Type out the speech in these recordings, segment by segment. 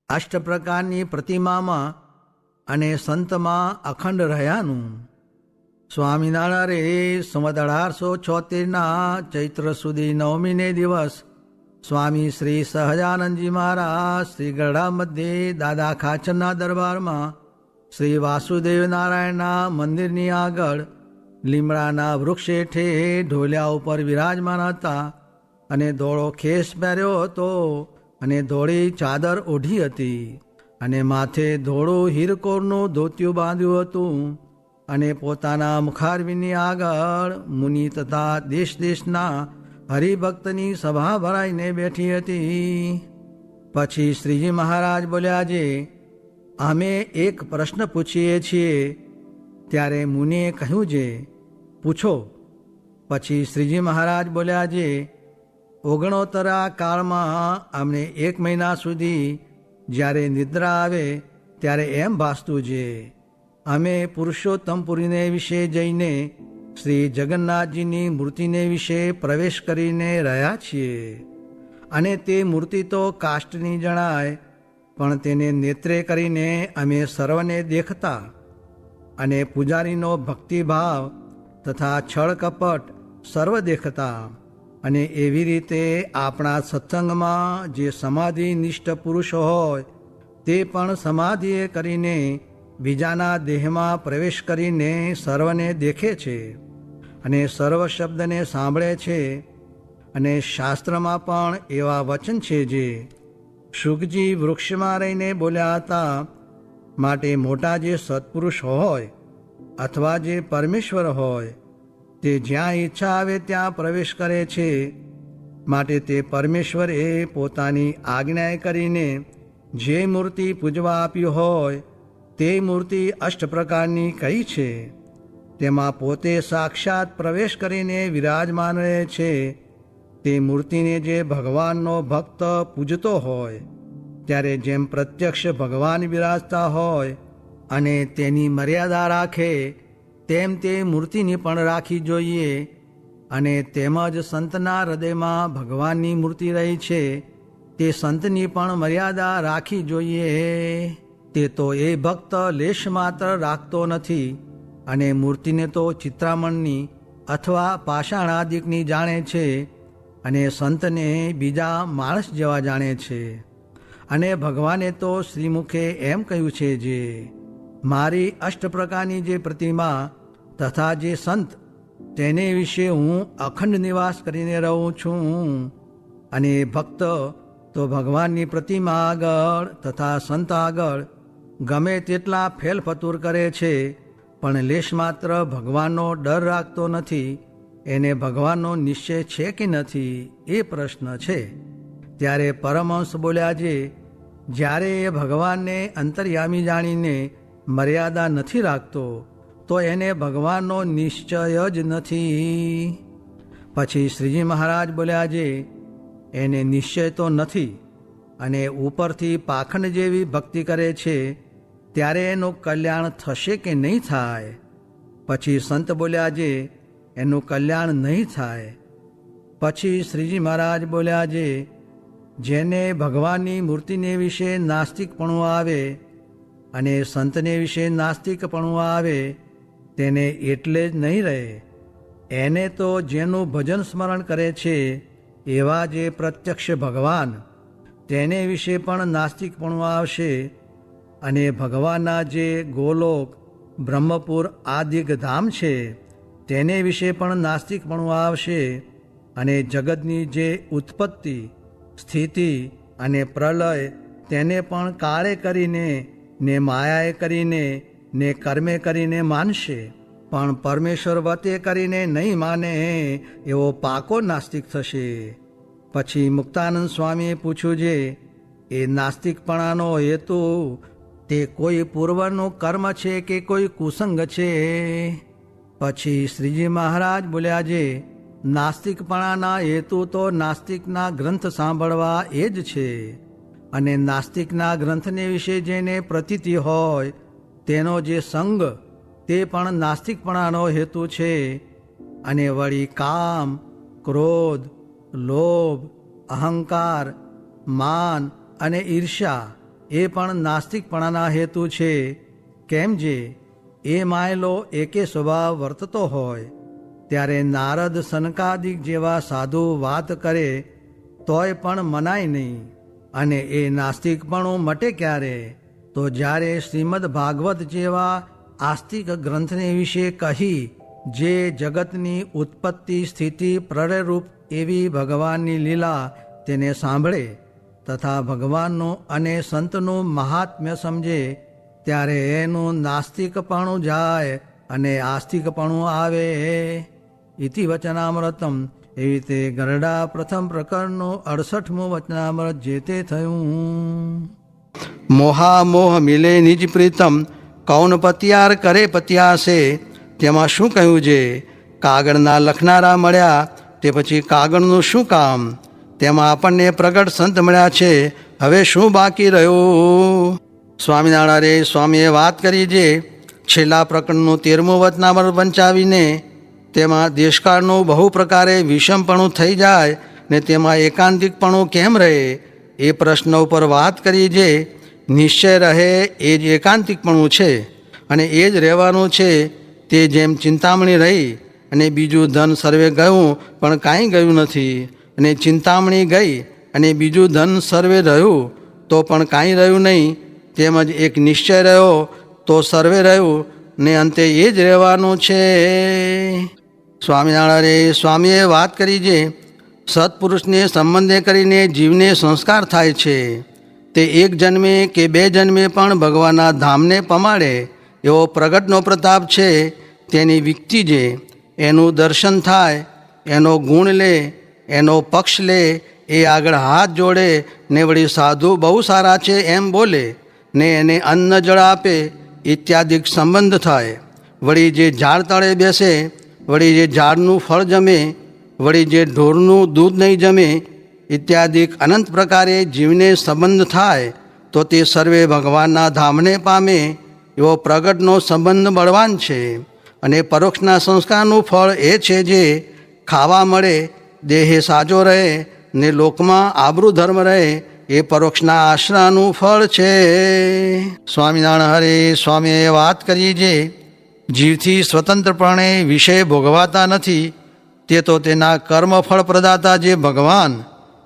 અષ્ટ પ્રકારની પ્રતિમામાં અને સંતમાં અખંડ રહ્યાનું. સ્વામિનારાયણ સંવત 1876 ચૈત્ર સુધી નવમીને દિવસ સ્વામી શ્રી સહજાનંદજી મહારાજ શ્રી ગરડા મધ્યે દાદા ખાચરના દરબારમાં શ્રી વાસુદેવ નારાયણના મંદિરની આગળ લીમડાના વૃક્ષ હેઠે ઢોલિયા ઉપર વિરાજમાન હતા અને ધોળો ખેસ પહેર્યો હતો અને ધોળી ચાદર ઓઢી હતી અને માથે ધોળું હીરકોરનું ધોતિયું બાંધ્યું હતું અને પોતાના મુખારવિંદની આગળ મુનિ તથા દેશ દેશના હરિભક્તની સભા ભરાઈને બેઠી હતી. પછી શ્રીજી મહારાજ બોલ્યા, જે અમે એક પ્રશ્ન પૂછીએ છીએ. ત્યારે મુનિએ કહ્યું, જે પૂછો. પછી શ્રીજી મહારાજ બોલ્યા, જે 69 કાળમાં અમને 1 મહિના સુધી જ્યારે નિદ્રા આવે ત્યારે એમ ભાસતું છે અમે પુરુષોત્તમપુરીને વિશે જઈને શ્રી જગન્નાથજીની મૂર્તિને વિશે પ્રવેશ કરીને રહ્યા છીએ. અને તે મૂર્તિ તો કાષ્ટની જણાય, પણ તેને નેત્રે કરીને અમે સર્વને દેખતા અને પૂજારીનો ભક્તિભાવ તથા છળ કપટ સર્વ દેખતા. અને એવી રીતે આપણા સત્સંગમાં જે સમાધિનિષ્ઠ પુરુષ હોય તે પણ સમાધિએ કરીને બીજાના દેહમાં પ્રવેશ કરીને સર્વને દેખે છે અને સર્વ શબ્દને સાંભળે છે. અને શાસ્ત્રમાં પણ એવા વચન છે જે શુકજી વૃક્ષમાં રહીને બોલ્યા હતા. માટે મોટા જે સત્પુરુષ હોય અથવા જે પરમેશ્વર હોય તે જ્યાં ઈચ્છા આવે ત્યાં પ્રવેશ કરે છે. માટે તે પરમેશ્વરે પોતાની આજ્ઞાએ કરીને જે મૂર્તિ પૂજવા આપી હોય તે મૂર્તિ અષ્ટ પ્રકારની કઈ છે. તેમાં પોતે સાક્ષાત પ્રવેશ કરીને વિરાજમાન રહે છે. તે મૂર્તિને જે ભગવાનનો ભક્ત પૂજતો હોય ત્યારે જેમ પ્રત્યક્ષ ભગવાન બિરાજતા હોય અને તેની મર્યાદા રાખે તેમ તે મૂર્તિની પણ રાખી જોઈએ. અને તેમજ સંતના હૃદયમાં ભગવાનની મૂર્તિ રહી છે તે સંતની પણ મર્યાદા રાખી જોઈએ. તે તો એ ભક્ત લેશ માત્ર રાખતો નથી અને મૂર્તિને તો ચિત્રામણની અથવા પાષાણાદિકની જાણે છે અને સંતને બીજા માણસ જેવા જાણે છે. અને ભગવાને તો શ્રીમુખે એમ કહ્યું છે, જે મારી અષ્ટ પ્રકારની જે પ્રતિમા તથા જે સંત તેને વિશે હું અખંડ નિવાસ કરીને રહું છું. અને ભક્ત તો ભગવાનની પ્રતિમા આગળ તથા સંત આગળ ગમે તેટલા ફેલફતુર કરે છે પણ લેશ માત્ર ભગવાનનો ડર રાખતો નથી. એને ભગવાનનો નિશ્ચય છે કે નથી એ પ્રશ્ન છે. ત્યારે પરમહંસ બોલ્યા, જે જ્યારે એ ભગવાનને અંતર્યામી જાણીને મર્યાદા નથી રાખતો તો એને ભગવાનનો નિશ્ચય જ નથી. પછી શ્રીજી મહારાજ બોલ્યા, જે એને નિશ્ચય તો નથી અને ઉપરથી પાખંડ જેવી ભક્તિ કરે છે ત્યારે એનું કલ્યાણ થશે કે નહીં થાય. પછી સંત બોલ્યા, જે એનું કલ્યાણ નહીં થાય. પછી શ્રીજી મહારાજ બોલ્યા, જે જેને ભગવાનની મૂર્તિને વિશે નાસ્તિકપણું આવે અને સંતને વિશે નાસ્તિકપણું આવે તેને એટલે જ નહીં રહે. એને તો જેનું ભજન સ્મરણ કરે છે એવા જે પ્રત્યક્ષ ભગવાન તેને વિશે પણ નાસ્તિકપણું આવશે. અને ભગવાનના જે ગોલોક બ્રહ્મપુર આદિક ધામ છે તેને વિશે પણ નાસ્તિકપણું આવશે. અને જગતની જે ઉત્પત્તિ સ્થિતિ અને પ્રલય તેને પણ કાળે કરીને ને માયાએ કરીને ને કર્મે કરીને માનશે, પણ પરમેશ્વર વતે કરીને નહીં માને એવો પાકો નાસ્તિક થશે. પછી મુક્તાનંદ સ્વામીએ પૂછ્યું, જે એ નાસ્તિકપણાનો હેતુ તે કોઈ પૂર્વનું કર્મ છે કે કોઈ કુસંગ છે. પછી શ્રીજી મહારાજ બોલ્યા, જે નાસ્તિકપણાના હેતુ તો નાસ્તિકના ગ્રંથ સાંભળવા એ જ છે. અને નાસ્તિકના ગ્રંથને વિશે જેને પ્રતીતિ હોય તેનો જે સંગ તે પણ નાસ્તિકપણાનો હેતુ છે. અને વળી કામ, ક્રોધ, લોભ, અહંકાર, માન અને ઈર્ષ્યા એ પણ નાસ્તિકપણાના હેતુ છે. કેમ જે એ માયેલો એકે સ્વભાવ વર્તતો હોય ત્યારે નારદ સનકાદિક જેવા સાધુ વાત કરે તોય પણ મનાય નહીં. અને એ નાસ્તિકપણું મટે ક્યારે? તો જ્યારે શ્રીમદ ભાગવત જેવા આસ્તિક ગ્રંથને વિશે કહી જે જગતની ઉત્પત્તિ સ્થિતિ પ્રળયરૂપ એવી ભગવાનની લીલા તેને સાંભળે તથા ભગવાનનું અને સંતનું મહાત્મ્ય સમજે ત્યારે એનું નાસ્તિકપણું જાય અને આસ્તિકપણું આવે. ઇતિ વચનામૃતમ. એવી રીતે ગરડા પ્રથમ પ્રકરણનું 68મું વચનામૃત જે તે થયું. મોહામોહ મિલે નિજ પ્રીતમ કૌન પતિયાર કરે પત્યાસે. તેમાં શું કહ્યું છે? કાગળના લખનારા મળ્યા તે પછી કાગળનું શું કામ? તેમાં આપણને પ્રગટ સંત મળ્યા છે, હવે શું બાકી રહ્યું? સ્વામિનારાયણ સ્વામીએ વાત કરી છે છેલ્લા પ્રકરણનું 13મું વચનામૃત વંચાવીને તેમાં દેશકાળનું બહુ પ્રકારે વિષમપણું થઈ જાય ને તેમાં એકાંતિકપણું કેમ રહે એ પ્રશ્ન ઉપર વાત કરી છે. નિશ્ચય રહે એ જ એકાંતિકપણું છે અને એ જ રહેવાનું છે. તે જેમ ચિંતામણી રહી અને બીજું ધન સર્વે ગયું પણ કાંઈ ગયું નથી, અને ચિંતામણી ગઈ અને બીજું ધન સર્વે રહ્યું તો પણ કાંઈ રહ્યું નહીં, તેમજ એક નિશ્ચય રહ્યો તો સર્વે રહ્યું ને અંતે એ જ રહેવાનું છે. સ્વામિનારાયણ સ્વામીએ વાત કરી છે સત્પુરુષને સંબંધે કરીને જીવને સંસ્કાર થાય છે. તે એક જન્મે કે બે જન્મે પણ ભગવાનના ધામને પમાડે એવો પ્રગટનો પ્રતાપ છે. તેની વિકતિ જે એનું દર્શન થાય, એનો ગુણ લે, એનો પક્ષ લે, એ આગળ હાથ જોડે ને વળી સાધુ બહુ સારા છે એમ બોલે ને એને અન્ન જળ આપે ઇત્યાદિક સંબંધ થાય. વળી જે ઝાડ તળે બેસે, વળી જે ઝાડનું ફળ જમે, વળી જે ઢોરનું દૂધ નહીં જમે ઇત્યાદિક અનંત પ્રકારે જીવને સંબંધ થાય તો તે સર્વે ભગવાનના ધામને પામે એવો પ્રગટનો સંબંધ બળવાન છે. અને પરોક્ષના સંસ્કારનું ફળ એ છે જે ખાવા મળે, દેહે સાજો રહે ને લોકમાં આબરૂ ધર્મ રહે એ પરોક્ષના આશ્રયનું ફળ છે. સ્વામિનારાયણ હરે સ્વામીએ વાત કરી છે જીવથી સ્વતંત્રપણે વિષય ભોગવાતા નથી, તે તો તેના કર્મફળ પ્રદાતા જે ભગવાન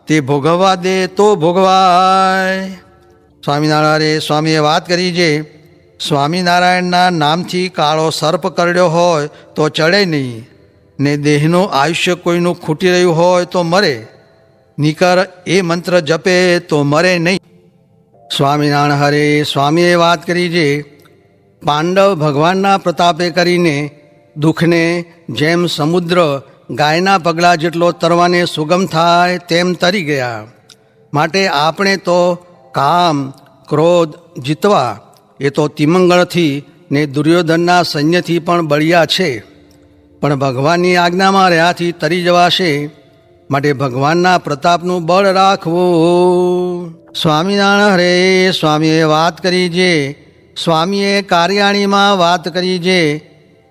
તે ભોગવવા દે તો ભોગવાય. સ્વામિનારાયણ સ્વામીએ વાત કરી છે સ્વામિનારાયણના નામથી કાળો સર્પ કરડ્યો હોય તો ચડે નહીં, ને દેહનું આયુષ્ય કોઈનું ખૂટી રહ્યું હોય તો મરે, નિકર એ મંત્ર જપે તો મરે નહીં. સ્વામિનારાયણ હરે સ્વામીએ વાત કરી છે પાંડવ ભગવાનના પ્રતાપે કરીને દુઃખને જેમ સમુદ્ર ગાયના પગલાં જેટલો તરવાને સુગમ થાય તેમ તરી ગયા. માટે આપણે તો કામ ક્રોધ જીતવા એ તો તિમંગળથી ને દુર્યોધનના સૈન્યથી પણ બળિયા છે, પણ ભગવાનની આજ્ઞામાં રહ્યાથી તરી જવાશે. માટે ભગવાનના પ્રતાપનું બળ રાખવું. સ્વામિનારાયણ હરે સ્વામીએ વાત કરી છે સ્વામીએ કાર્યાણીમાં વાત કરી છે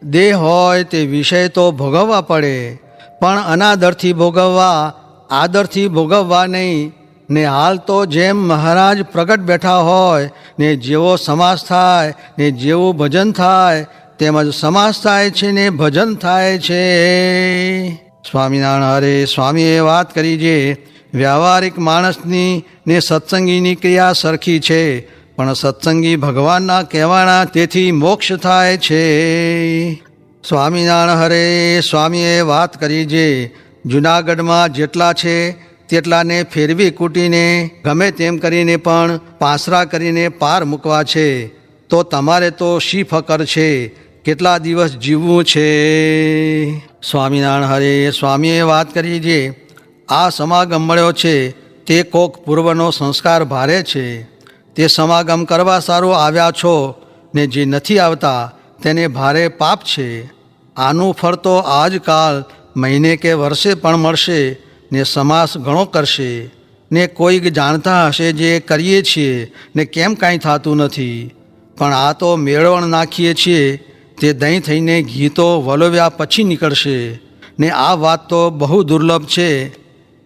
દેહ હોય તે વિષય તો ભોગવવા પડે, પણ અનાદરથી ભોગવવા, આદરથી ભોગવવા નહીં. ને હાલ તો જેમ મહારાજ પ્રગટ બેઠા હોય ને જેવો સમાસ થાય ને જેવું ભજન થાય તેમજ સમાસ થાય છે ને ભજન થાય છે. સ્વામિનારાયણ હરે સ્વામીએ વાત કરી છે વ્યવહારિક માણસની ને સત્સંગીની ક્રિયા સરખી છે, પણ સત્સંગી ભગવાનના કહેવાના તેથી મોક્ષ થાય છે. સ્વામિનારાયણ હરે સ્વામીએ વાત કરી છે જૂનાગઢમાં જેટલા છે તેટલાને ફેરવી કૂટીને ગમે તેમ કરીને પણ પાસરા કરીને પાર મૂકવા છે. તો તમારે તો શી ફકર છે, કેટલા દિવસ જીવવું છે. સ્વામિનારાયણ હરે સ્વામીએ વાત કરી છે આ સમાગમ મળ્યો છે તે કોક પૂર્વનો સંસ્કાર ભારે છે, તે સમાગમ કરવા સારું આવ્યા છો ને જે નથી આવતા તેને ભારે પાપ છે. આનું ફળ તો આજકાલ મહિને કે વર્ષે પણ મળશે ને સમાસ ઘણો કરશે. ને કોઈક જાણતા હશે જે કરીએ છીએ ને કેમ કાંઈ થતું નથી, પણ આ તો મેળવણ નાખીએ છીએ તે દહીં થઈને ઘી તો વલોવ્યા પછી નીકળશે. ને આ વાત તો બહુ દુર્લભ છે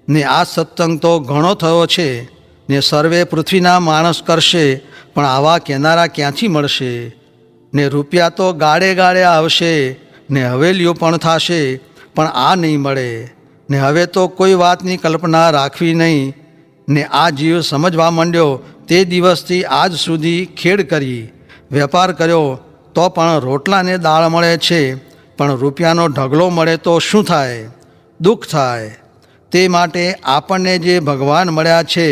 ને આ સત્સંગ તો ઘણો થયો છે, ને સર્વે પૃથ્વીના માણસ કરશે, પણ આવા કેનારા ક્યાંથી મળશે? ને રૂપિયા તો ગાળે ગાળે આવશે, ને હવેલીઓ પણ થશે, પણ આ નહીં મળે. ને હવે તો કોઈ વાતની કલ્પના રાખવી નહીં. ને આ જીવ સમજવા માંડ્યો તે દિવસથી આજ સુધી ખેડ કરી, વેપાર કર્યો તો પણ રોટલાને દાળ મળે છે, પણ રૂપિયાનો ઢગલો મળે તો શું થાય? દુઃખ થાય. તે માટે આપણને જે ભગવાન મળ્યા છે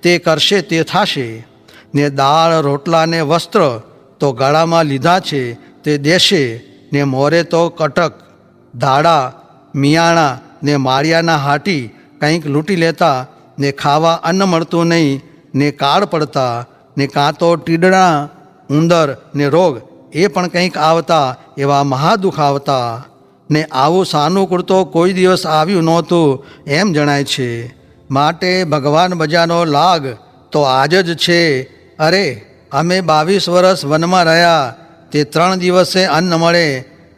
તે કરશે તે થશે. ને દાળ રોટલા ને વસ્ત્ર તો ગળામાં લીધા છે તે દેશે. ને મોરે તો કટક, ધાડા, મિયાણા ને માળિયાના હાટી કંઈક લૂંટી લેતા, ને ખાવા અન્ન મળતું નહીં, ને કાળ પડતા, ને કાં તો ટીડણા, ઉંદર ને રોગ એ પણ કંઈક આવતા, એવા મહાદુઃખ આવતા. ને આવું સાનુકૂળ તો કોઈ દિવસ આવ્યું નહોતું એમ જણાય છે. માટે ભગવાન બજાનો લાગ તો આજ જ છે. અરે અમે 22 વર્ષ વનમાં રહ્યા, તે 3 દિવસે અન્ન મળે,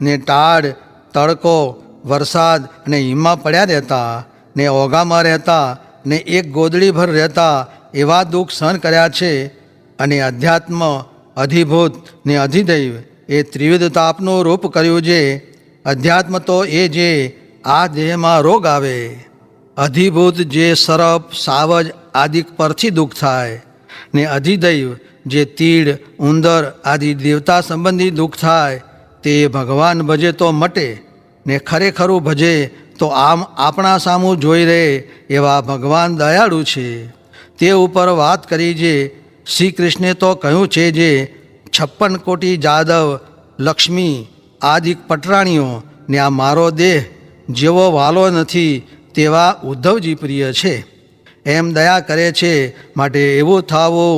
ને ટાઢ, તડકો, વરસાદ અને હિમમાં પડ્યા રહેતા, ને ઓઘામાં રહેતા, ને એક ગોદડીભર રહેતા, એવા દુઃખ સહન કર્યા છે. અને અધ્યાત્મ, અધિભૂત ને અધિદૈવ એ ત્રિવિધ તાપનું રૂપ કર્યું છે. અધ્યાત્મ તો એ જે આ દેહમાં રોગ આવે, અધિભૂત જે સરપ, સાવજ આદિ પરથી દુઃખ થાય, ને અધિદૈવ જે તીડ, ઉંદર આદિ દેવતા સંબંધી દુઃખ થાય, તે ભગવાન ભજે તો મટે. ને ખરેખરું ભજે તો આમ આપણા સામું જોઈ રહે એવા ભગવાન દયાળુ છે. તે ઉપર વાત કરી જે શ્રી કૃષ્ણે તો કહ્યું છે જે 56 કોટી જાદવ, લક્ષ્મી આદિ પટરાણીઓ ને આ મારો દેહ જેવો વાલો નથી તેવા ઉદ્ધવજી પ્રિય છે. એમ દયા કરે છે. માટે એવું થાવું